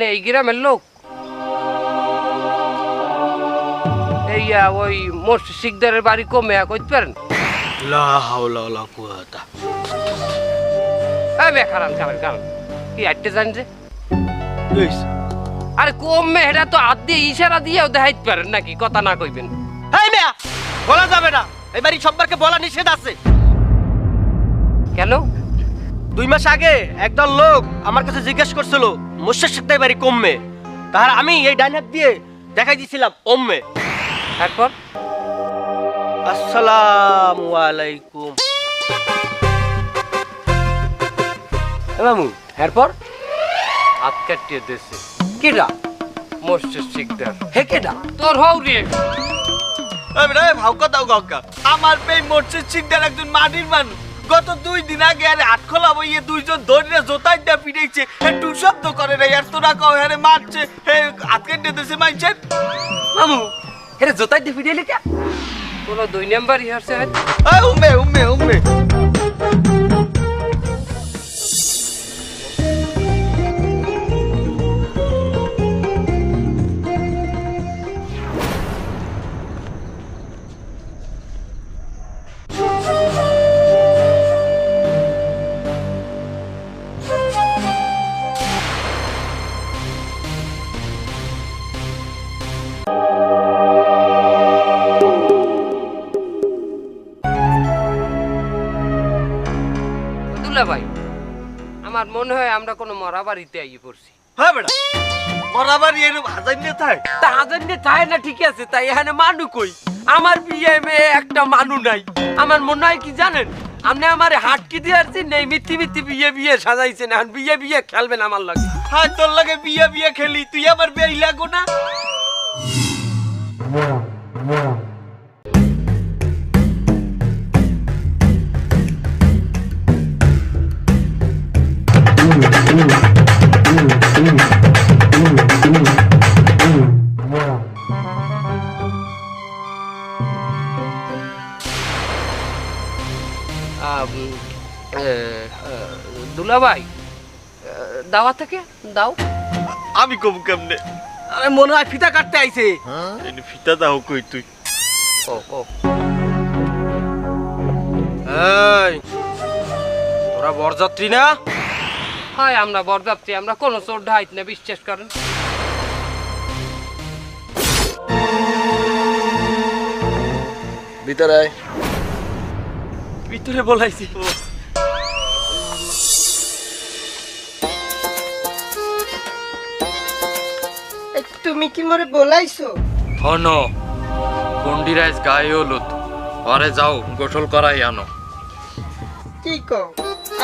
এই গ্রামের লোক ওই মসজিদ শিকদারের বাড়ি কমে কইতে পারেন? লা হাওলা ওয়ালা কুওয়াতা। কারণ কি আটতে জানছে? কইছে আরে কমে এটা তো হাত দিয়ে ইশারা দিয়েও দেখাইতে পারেন নাকি? কথা না কইবেন। এই মিয়া বলা যাবে না, এই বাড়ি সবারকে বলা নিষেধ আছে। কেন? 2 মাস আগে একদল লোক আমার কাছে জিজ্ঞেস করছিল মসজিদ শিকদার বাড়ি কমবে, তার আমি এই ডাইন হাত দিয়ে দেখাই দিছিলাম ওম্মে। তারপর আসসালামু আলাইকুম। মামু এরপর হাত কাটিয়ে দিয়েছে। কেডা? মসজিদ শিকদার। হে কেডা? তোর হও রে। আমার পেয়ে মসজিদ শিকদার একজন মাটির মানুষ। গত 2 দিন আগে আরে হাত খোলা বইয়ে 2 জন ধরে জোতাই দিয়ে পিটাইছে, একটু শব্দ করে রে আর তোরা কও হ্যাঁ মারছে, হাত কেটে দিয়েছে মাইছেন। মামু এটা জোতাই দিয়ে ফিরিয়ে কে? কোনো 2 নাম্বারই হারছে হয়তো। উম্মে উম্মে উম্মে দুলা ভাই, আমার মনে হয় আমরা কোনো মরা বাড়িতে আইয়ে পড়ছি। হ্যাঁ বেটা, মরা বাড়ি এরকম হাজার নিয়ে থাকে। তা হাজার নিয়ে থাকে না, ঠিক আছে, তাই এখানে মানু কই? আমার বিয়ে মেয়ে একটা মানু নাই। আমার মনে হয় কি জানেন, আপনি আমার হাটকি দিয়ে আসছি নেই, মিথ্যি মিথ্যি বিয়ে বিয়ে সাজাইছেন। এখন বিয়ে বিয়ে খেলবেন আমার লাগে। হ্যাঁ তোর লাগে বিয়ে বিয়ে খেলি, তুই আমার বিয়ে লাগো না। দুলা ভাই, দাওয়া থেকে দাও। আমি কম কেমনে? আরে মনে হয় ফিতা কাটতে আইছে। ফিতা দাও কই তুই? ও ও এই তোরা বরযাত্রী না? হয় আমরা বরযাত্রী, আমরা কোনো চোর ঢাইত না, বিশ্বাস করেন। ভিতরে আয়। ভিতরে বলাইছি। তুমি কি মরে বলাইছো? হন বন্ডিরাজ গায়ে হলুদ, ঘরে যাও গোসল করাই আনো। কি কও?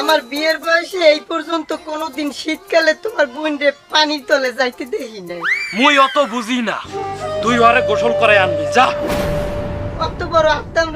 আমার বিয়ের বয়সে এই পর্যন্ত কোনোদিন শীতকালে তোমার বোনরে পানির তলে যাইতে দেখি নাই। মুই অত বুঝি না, তুই ঘরে গোসল করাই আনবি যা। অত বড় আত্মাম